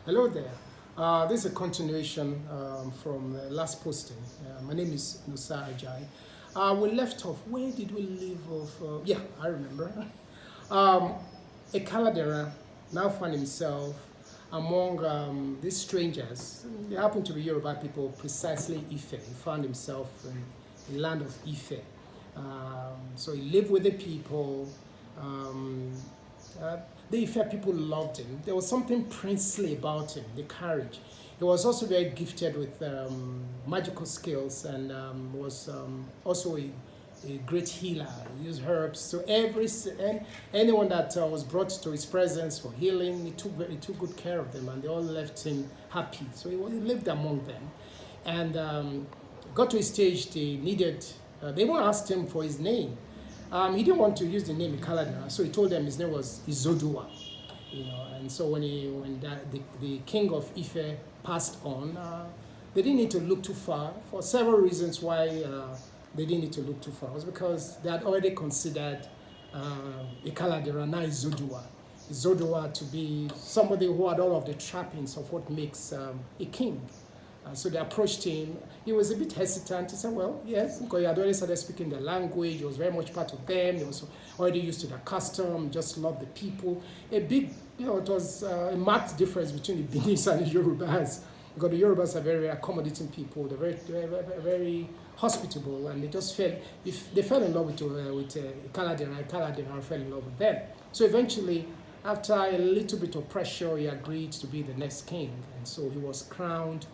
Hello there. This is a continuation from the last posting. My name is Nusa Ajay. We left off. Where did we leave off? Yeah, I remember. Um, Ekaladeran now found himself among these strangers. They happen to be Yoruba people, precisely Ife. He found himself in the land of Ife. So he lived with the people. Um, uh, the Ife people loved him. There was something princely about him, the courage. He was also very gifted with magical skills and was also a great healer. He used herbs. So anyone that was brought to his presence for healing, he took good care of them, and they all left him happy. So he lived among them, and got to a stage they needed. They even asked him for his name. He didn't want to use the name Ekaladeran, so he told them his name was Ododuwa. And so when the king of Ife passed on, they didn't need to look too far for several reasons why they didn't need to look too far. It was because they had already considered Ekaladeran, now Ododuwa to be somebody who had all of the trappings of what makes a king. So they approached him. He was a bit hesitant. He said, well, yes, because he had already started speaking the language. He was very much part of them. He was already used to the custom, just loved the people. It was a marked difference between the Benis and the Yorubas. Because the Yorubas are very accommodating people. They're very hospitable, and they just fell in love with Ekaladeran. Ekaladeran fell in love with them. So eventually, after a little bit of pressure, he agreed to be the next king. And so he was crowned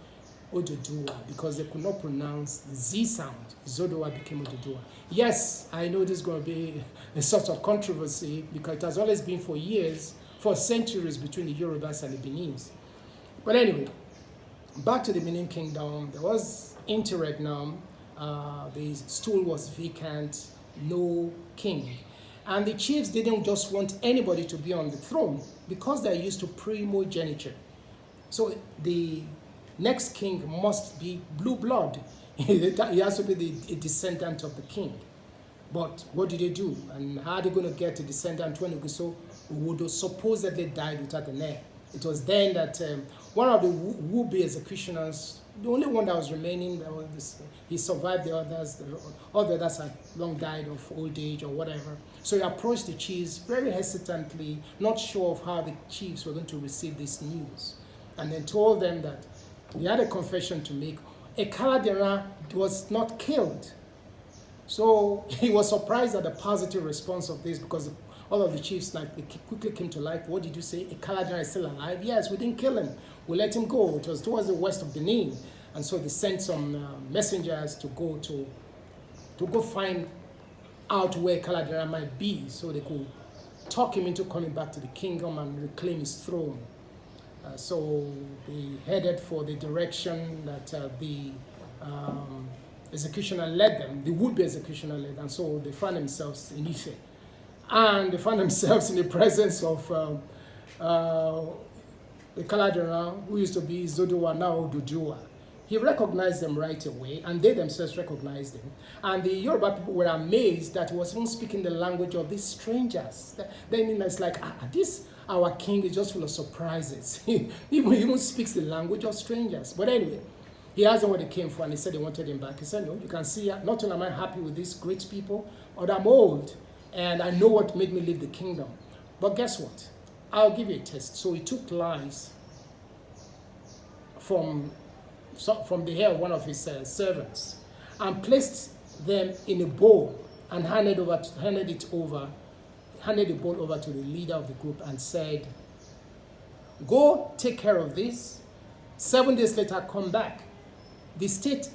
Ododuwa, because they could not pronounce the Z sound. Ododuwa became Ododuwa. Yes, I know this is going to be a sort of controversy, because it has always been for years, for centuries, between the Yorubas and the Benis. But anyway, back to the Benin Kingdom. There was interregnum. The stool was vacant, no king. And the chiefs didn't just want anybody to be on the throne, because they're used to primogeniture. So the next king must be blue blood. He has to be a descendant of the king. But what did they do? And how are they going to get a descendant when Oguso would supposedly died without an heir? It was then that one of the would-be executioners, the only one that was remaining, he survived the others. All the others had long died of old age or whatever. So he approached the chiefs very hesitantly, not sure of how the chiefs were going to receive this news, and then told them that he had a confession to make. Ekaladeran was not killed. So he was surprised at the positive response of this, because all of the chiefs they quickly came to life. What did you say? Ekaladeran is still alive? Yes, we didn't kill him. We let him go. It was towards the west of Benin. And so they sent some messengers to go find out where Ekaladeran might be, so they could talk him into coming back to the kingdom and reclaim his throne. So they headed for the direction that the executioner led them, the would-be executioner led them. And so they found themselves in Ife. And they found themselves in the presence of Ekaladeran, who used to be Ododuwa, now Ododuwa. He recognized them right away, and they themselves recognized him. And the Yoruba people were amazed that he was even speaking the language of these strangers. Then it's like, this our king is just full of surprises. He even speaks the language of strangers. But anyway, he asked them what they came for, and he said they wanted him back. He said, no, you can see, not only am I happy with these great people, but I'm old, and I know what made me leave the kingdom. But guess what? I'll give you a test. So he took lice from the hair of one of his servants and placed them in a bowl and handed the bowl over to the leader of the group and said, go take care of this. 7 days later, come back. The state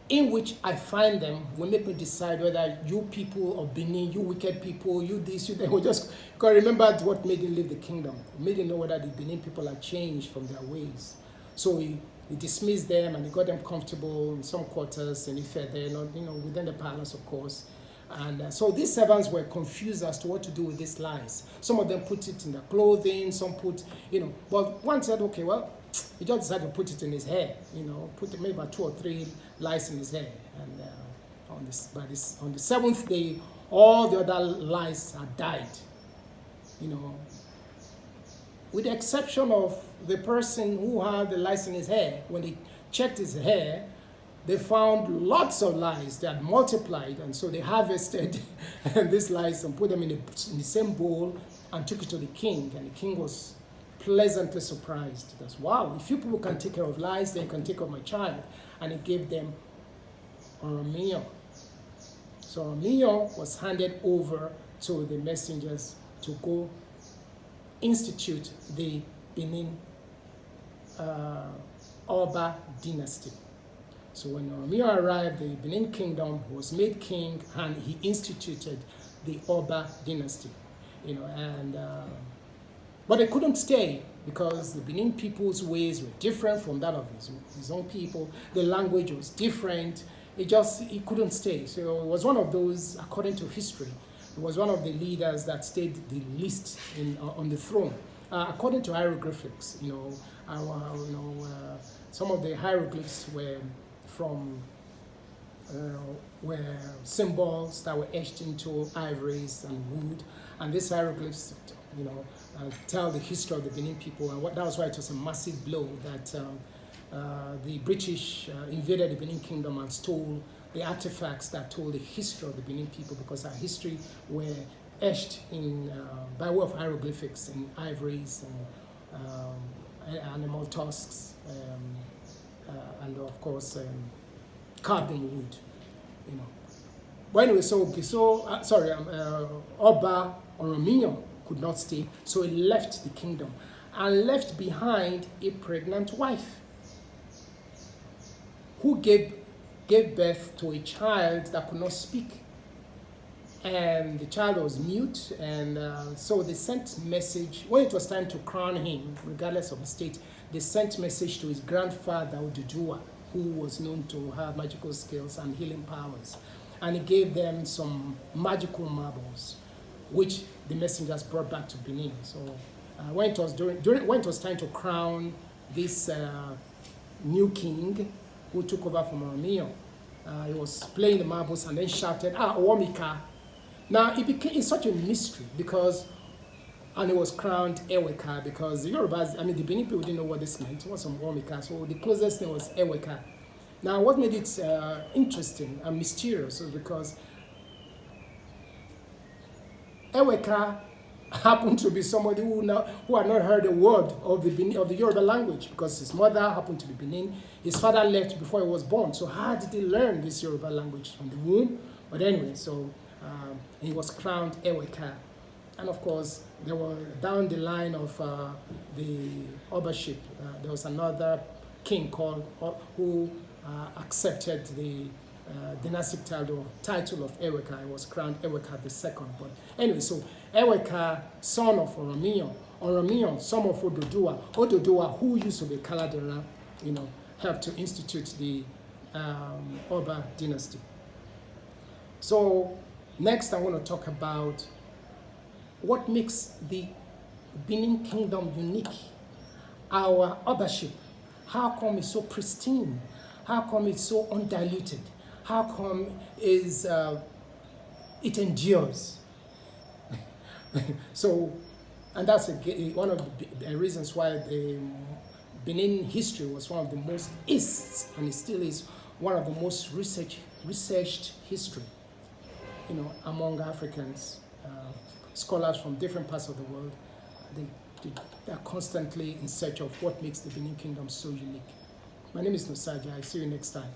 in which I find them will make me decide whether you people of Benin, you wicked people, you this, you that, will just remember what made him leave the kingdom. It made him know whether the Benin people had changed from their ways. So he dismissed them, and he got them comfortable in some quarters in Ife there, within the palace, of course. And so these servants were confused as to what to do with these lies. Some of them put it in their clothing, some put, but one said, okay, well, he just decided to put it in his hair, put maybe about 2 or 3 lies in his hair. And on the 7th day, all the other lies had died, with the exception of the person who had the lice in his hair. When they checked his hair, they found lots of lice that had multiplied, and so they harvested these lice and put them in the same bowl and took it to the king, and the king was pleasantly surprised. That's, wow, if you people can take care of lice, then you can take care of my child. And he gave them Oronmiyan. So Oronmiyan was handed over to the messengers to go institute the Benin Oba Dynasty. So when Oronmiyan arrived, the Benin kingdom was made king, and he instituted the Oba Dynasty. But they couldn't stay because the Benin people's ways were different from that of his own people. The language was different. He couldn't stay. So it was one of those, according to history, it was one of the leaders that stayed the least on the throne. According to hieroglyphics, some of the hieroglyphs were were symbols that were etched into ivories and wood, and these hieroglyphs, tell the history of the Benin people, and that was why it was a massive blow that the British invaded the Benin kingdom and stole the artifacts that told the history of the Benin people, because our history were etched in by way of hieroglyphics in ivories and animal tusks, and of course carved in wood. But anyway, Oba Oronmiyan could not stay, so he left the kingdom and left behind a pregnant wife who gave birth to a child that could not speak. And the child was mute, and so they sent message, when it was time to crown him, regardless of his state, they sent message to his grandfather, Ododuwa, who was known to have magical skills and healing powers. And he gave them some magical marbles, which the messengers brought back to Benin. So when it was time to crown this new king who took over from Oronmiyan, he was playing the marbles and then shouted, Owomika. Now it's such a mystery and it was crowned Eweka, because the Yorubas, the Benin people didn't know what this meant. It was some Owomika, so the closest thing was Eweka. Now what made it interesting and mysterious was because Eweka happened to be somebody who had not heard a word of the Yoruba language, because his mother happened to be Benin. His father left before he was born. So how did he learn this Yoruba language? From the womb? But anyway, so he was crowned Eweka. And of course, there were down the line of the Obaship, there was another king who accepted the dynastic title of Eweka. He was crowned Eweka II. But anyway, so Eweka, son of Oronmiyan, Oronmiyan, son of Ododuwa, who used to be Ekaladeran, helped to institute the Oba Dynasty. So next, I want to talk about what makes the Benin Kingdom unique. Our Obaship, how come it's so pristine? How come it's so undiluted? How come it endures? So, and that's one of the reasons why the Benin history was one of the most, and it still is, one of the most researched history, among Africans. Scholars from different parts of the world, they are constantly in search of what makes the Benin Kingdom so unique. My name is Nosaja. I see you next time.